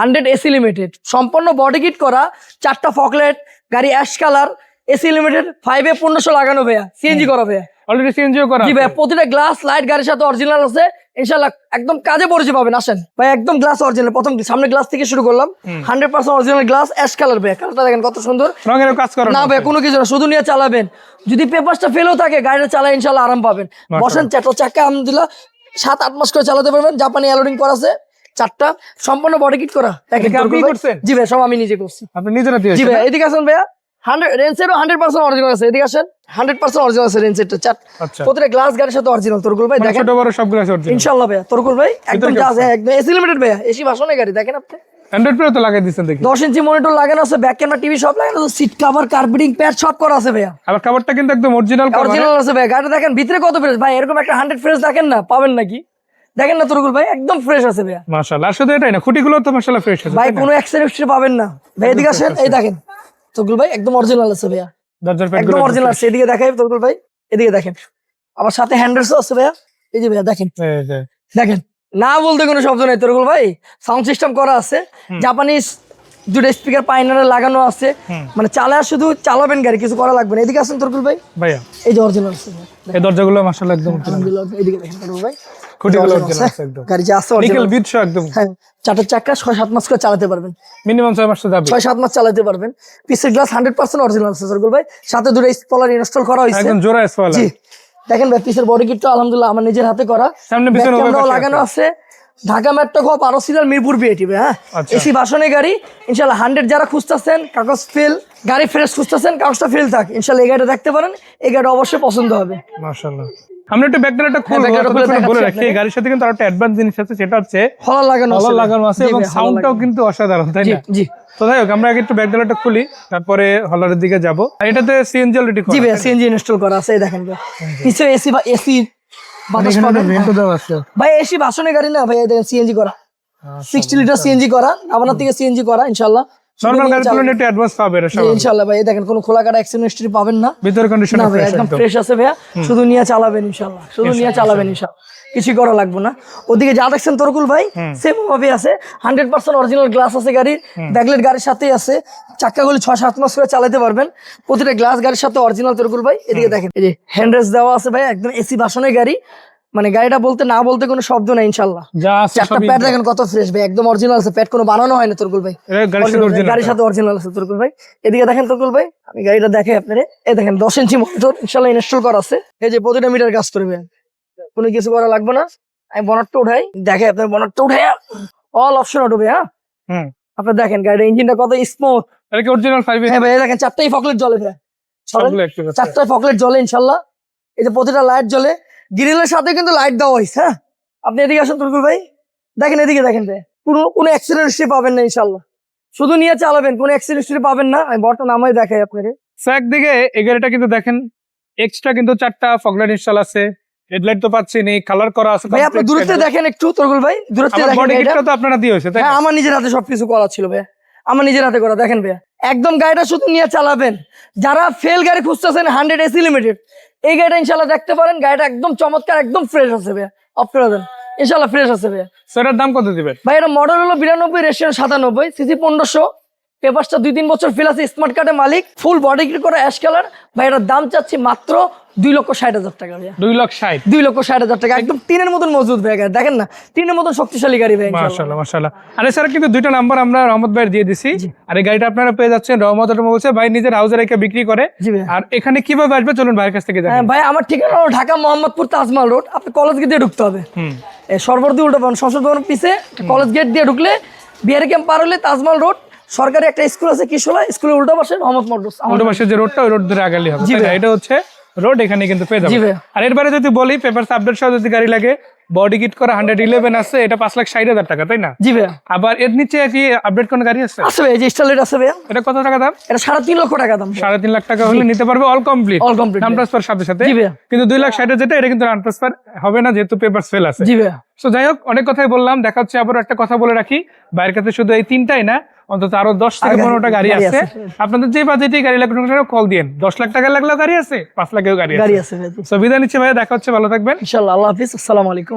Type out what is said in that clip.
100 AC limited, সম্পূর্ণ body kit করা, 4টা ফকলেট, গাড়ি অ্যাশ কালার, এসি লিমিটেড, 5 এ 1500 লাগানো ভাইয়া, সিএনজি করা ভাইয়া, অলরেডি সিএনজিও করা জি ভাই। প্রতিটা গ্লাস লাইট গাড়ির সাথে অরিজিনাল আছে ইনশাআল্লাহ, একদম কাজে পরিচয় পাবেন। আসেন ভাই, একদম গ্লাস অরিজিনাল, প্রথম সামনে গ্লাস থেকে শুরু করলাম, 100% অরিজিনাল গ্লাস, অ্যাশ কালার ভাই, কালারটা দেখেন কত সুন্দর, রঙের কাজ করা না ভাই কোনো কিছু না, শুধু নিয়ে চালাবেন। যদি পেপারসটা ফেলও থাকে গাড়িটা চালায় ইনশাআল্লাহ আরাম পাবেন। বসেন, 4টা চাকা আলহামদুলিল্লাহ 7-8 মাস করে চালাতে পারবেন। জাপানি অ্যালোডিং করা আছে 4টা, সম্পূর্ণ বডি কিট করা। আপনি করছেন? জি ভাই, সব আমি নিজে করছি। আপনি নিজেরা জি দিয়েছেন? ভাই, এদিকে আসেন ভাইয়া, 100% অরিজিনাল আছে, এদিকে আসেন, 100% অরিজিনাল আছে রেঞ্জেরটা। আচ্ছা, প্রতিটা গ্লাস গাড়ির সাথে অরিজিনাল। তোরগুল ভাই দেখেন, ছোট বড় সবগুলো আছে অরিজিনাল ইনশাআল্লাহ ভাইয়া। তোরগুল ভাই একদম ভিতরে গ্লাস, একদম এসি লিমিটেড ভাইয়া, এসি ভাষণের গাড়ি দেখেন আপনি। 100 তো লাগাই দিয়েছেন দেখি। 10 ইঞ্চি মনিটর লাগানো আছে, ব্যাক ক্যামেরা, টিভি সব লাগানো আছে, সিট কভার, কার্পেটিং প্যাড সব করা আছে ভাইয়া, আবার কাভারটা কিন্তু একদম অরিজিনাল কভার। অরিজিনাল আছে ভাই। গাড়িটা দেখেন ভিতরে কত ফ্রেশ ভাই, এরকম একটা 100 ফ্রেশ দেখেন না, পাবেন নাকি? দেখেন না তোরগুল ভাই, একদম ফ্রেশ আছে ভাইয়া, মাশাআল্লাহ। আর শুধু এটাই না, খুঁটিগুলো তো মাশাআল্লাহ ফ্রেশ আছে ভাই, কোনো অ্যাক্সিডেন্ট পাবেন না ভাই। এদিকে আসেন, এই দেখেন তোরগুল ভাই, একদম অরিজিনাল আছে ভাইয়া, দরজার একদম প্যাডগুলো অরিজিনাল আছে। এদিকে দেখাই তোরগুল ভাই, এদিকে দেখেন, আবার সাথে হ্যান্ডেলসও আছে ভাইয়া, এই যে ভাইয়া দেখেন, দেখেন না বলতে কোনো শব্দ নাই তোরগুল ভাই। সাউন্ড সিস্টেম করা আছে, জাপানিজ 2টা স্পিকার পাইনারে লাগানো আছে, মানে চালা শুধু চালাবেন গাড়ি, কিছু করা লাগবে না। এদিকে আসেন তোরগুল ভাই, ভাইয়া এই যে অরিজিনাল আছে ভাইয়া, এই দরজাগুলো মাশাআল্লাহ একদম অরিজিনাল। আলহামদুলিল্লাহ। এদিকে দেখেন তোরগুল ভাই, খুঁটিগুলো অরিজিনাল আছে একদম। গাড়ি যে আছে নিকেল অরিজিনাল, বিট সহ একদম। হ্যাঁ 4টা চাকা 6-7 মাস করে চালাতে পারবেন, মিনিমাম 6 মাস তো যাবে। 6-7 মাস চালাতে পারবেন। পিসের গ্লাস 100% অরিজিনাল আছে তোরগুল ভাই, সাথে 2টা স্পলার ইনস্টল করা হয়েছে একদম জোড়া স্পয়লার। জি দেখেন ভাই, পিসের বডি কিটটা আলহামদুলিল্লাহ আমার নিজের হাতে করা, সামনে পিছনে উভয় পাশে লাগানো আছে। ঢাকা মেট্রো খ 12 সিরিয়াল মিরপুর বিএটি ভাই, হ্যাঁ আচ্ছা। এসি ভাষণে গাড়ি ইনশাআল্লাহ। 100 যারা খুঁজতেছেন, কাগজ ফেল গাড়ি ফ্রেশ খুঁজতেছেন, কাগজটা ফেল থাক ইনশাআল্লাহ, এই গাড়িটা দেখতে পারেন, এই গাড়িটা অবশ্যই পছন্দ হবে। মাশাআল্লাহ। আমরা একটু ব্যাকডালাটা খুলবো, ব্যাকডালাটা খুলে ততক্ষণ বলে রাখি দেখাচ্ছি এই গাড়ির সাথে কিন্তু আরেকটা অ্যাডভান্স জিনিস আছে, সেটা হচ্ছে হলার লাগানো আছে, হলার লাগানো আছে, জি এবং ভাই, হলার সাউন্ডটাও লাগানো। কিন্তু অসাধারণ, তাই জি না? জি তো যাই হোক, আমরা আগে একটু ব্যাকডালাটা খুলি, তারপরে হলারের দিকে যাব। আর এটাতে সিএনজি অলরেডি জি ভাই, সিএনজি ইনস্টল করা আছে, এই দেখেন ভাই, পিছে এসি বাতাস পাবেন। ভেন্টও দেওয়া আছে ভাই এসি ভাষণে গাড়ি না ভাই, এই দেখেন সিএনজি করা, 60 লিটার সিএনজি করা, আপনার থেকে সিএনজি করা ইনশাআল্লাহ। নরমাল গাড়ির তুলনায় একটু অ্যাডভান্স পাবে এটা সব। ইনশাআল্লাহ ভাই, এই দেখেন কোনো খোলা কাটা অ্যাক্সিডেন্ট হিস্ট্রি পাবেন না, ভিতর কন্ডিশন না ভাই ফ্রেশ একদম একদম। ফ্রেশ আছে ভাইয়া, শুধু নিয়ে চালাবেন ইনশাআল্লাহ, শুধু নিয়ে চালাবেন ইনশাআল্লাহ, কিছু করা লাগবে না। ওদিকে যা দেখছেন তোরকুল ভাই সেম ভাবে আছে, 100% অরিজিনাল গ্লাস আছে গাড়ির, ব্যাকলাইট গাড়ির সাথেই আছে, চাকাগুলি 6-7 মাস করে চালাতে পারবেন, প্রতিটা গ্লাস গাড়ির সাথে অরিজিনাল তোরকুল ভাই। এদিকে দেখেন, এই যে হ্যান্ড রেস্ট দেওয়া আছে ভাই, একদম এসি ভাষণের গাড়ি, মানে গাড়িটা বলতে না বলতে কোনো শব্দ নাই ইনশাআল্লাহ। যা আছে 4টা সবই প্যাড দেখেন কত ফ্রেশ ভাই, একদম অরিজিনাল আছে, প্যাড কোনো বানানো হয় না তোরকুল ভাই, গাড়ির সাথে অরিজিনাল আছে তোরকুল ভাই। এদিকে দেখেন তোরকুল ভাই, আমি গাড়িটা দেখাই আপনারে, এই দেখেন 10 ইঞ্চি মোটর ইনশাআল্লাহ ইনস্টল করা আছে, এই যে প্রতিটা মিটার কাজ করবে, কোনো কিছু করা লাগবে না। আমি বনারটা উঠাই, দেখে আপনার বনারটা উঠাই, অল অপশন উঠবে, হ্যাঁ আপনি দেখেন গাড়ির ইঞ্জিনটা কত স্মুথ। এটা কি অরিজিনাল 5 হ্যাঁ ভাই, দেখেন 4টাই ফকলেট জ্বলে ভাই, সবগুলো অ্যাক্টিভ আছে। 4টাই ফকলেট জ্বলে ইনশাআল্লাহ, এই যে প্রতিটা লাইট জ্বলে, গ্রিলের সাথে কিন্তু লাইট দেওয়া হয়েছে। হ্যাঁ আপনি এদিকে আসেন তুলকুল ভাই, দেখেন এদিকে দেখেন ভাই, কোনো অ্যাক্সিডেন্ট হিস্ট্রি পাবেন না ইনশাআল্লাহ, শুধু নিয়ে চালাবেন, কোনো অ্যাক্সিডেন্ট হিস্ট্রি পাবেন না। আমি বড়টা নামাই দেখাই আপনাকে, একদিকে এই গাড়িটা কিন্তু দেখেন এক্সট্রা কিন্তু 4টা ফগলাইট ইনস্টল আছে, হেডলাইট তো পাচ্ছি নি, কালার করা আছে। ভাই আপনি দূরত্বে দেখেন একটু তুলকুল ভাই, দূরত্বে দেখেন, বডি কিটটা তো আপনারা দিয়ে হয়েছে, তাই না? হ্যাঁ আমার নিজের হাতে সবকিছু করা ছিল ভাই, আমার নিজের হাতে করা, দেখেন ভাই একদম গাড়িটা শুধু নিয়ে চালাবেন। যারা ফেল গাড়ি খুঁজতেছেন 100 এসি লিমিটেড, এই গাড়িটা ইনশাআল্লাহ দেখতে পারেন, গাড়িটা একদম চমৎকার, একদম ফ্রেশ আছে ভাই, অফ করে দেন ইনশাআল্লাহ, ফ্রেশ আছে ভাই। সেটার দাম কত দিবেন ভাই এটা মডেল হলো 92, রেজিস্ট্রেশন 97, সিসি 1500, পেপারসটা 2-3 বছর ফেল আছে, স্মার্ট কার্ডের মালিক, ফুল বডি কিট করা অ্যাশ কালার। ভাই এটার দাম চাচ্ছি মাত্র 2,60,000 টাকা ভাইয়া, 2,60,000 2,60,000 টাকা, একদম টিনের মতন মজবুত ভাই গাড়ি, দেখেন না টিনের মতন শক্তিশালী গাড়ি ভাই ইনশাআল্লাহ। মাশাআল্লাহ মাশাআল্লাহ। আর এছাড়া কিন্তু 2টা নাম্বার আমরা রহমত ভাই দিয়ে দিছি, আর এই গাড়িটা আপনারা পেয়ে যাচ্ছেন রহমত অটোমোবাইলসে, ভাই নিজের হাউসে রেখে বিক্রি করে। জি ভাই। আর এখানে কিভাবে আসবে চলুন ভাইয়ের কাছ থেকে জানি। ভাই আমার ঠিকানা হলো ঢাকা মোহাম্মদপুর তাজমহল রোড, আপনি কলেজ গেট দিয়ে ঢুকতে হবে, সর্বর্তী উল্টো পাবেন, সংসদ ভবন পিছে কলেজ গেট দিয়ে ঢুকলে বিহারি ক্যাম্প পার হলে তাজমহল রোড, সরকারি একটা স্কুল আছে কিশোলা, স্কুলের উল্টো পাশে মোহাম্মদ মোটরস, উল্টো পাশে যে রোডটা, ওই রোড ধরে আগালি হবে, তাই না? এটা হচ্ছে রোড, এখানে কিন্তু পেয়ে জি যাবেন। ভাই। আর এরপরে যদি বলি পেপারস আপডেট সহ যদি গাড়ি লাগে, বডি কিট করা 111 আছে, এটা 5,60,000 টাকা, তাই না? জি ভাই। আবার এর নিচে কি আপডেট কোন গাড়ি আছে? আছে ভাই, এই যে স্টারলাইট আছে ভাই, এটা কত টাকা দাম? এটা 3.5 লক্ষ টাকা দাম, 3.5 লাখ টাকা হলে নিতে পারবে, অল কমপ্লিট, অল কমপ্লিট নাম ট্রান্সফার সাথে সাথে। জি ভাই। কিন্তু 2,60,000 যেটা, এটা কিন্তু নাম ট্রান্সফার হবে না, যেহেতু পেপারস ফেল আছে। জি ভাই। সো যাই হোক, অনেক কথাই বললাম, দেখা হচ্ছে। আবার একটা কথা বলে রাখি, বাইরের কাছে শুধু এই 3টাই না, অন্তত আরো 10 থেকে 15টা গাড়ি আছে। আপনাদের যে বাজেটে গাড়ি লাগবে কল দিন, 10 লাখ টাকা লাগলেও গাড়ি আছে, 5 লাখেও গাড়ি আছে। ভাই। সো বিদায় নিচ্ছি ভাই, দেখা হচ্ছে, ভালো থাকবেন ইনশাআল্লাহ, আল্লাহ হাফিজ, আসসালামু আলাইকুম।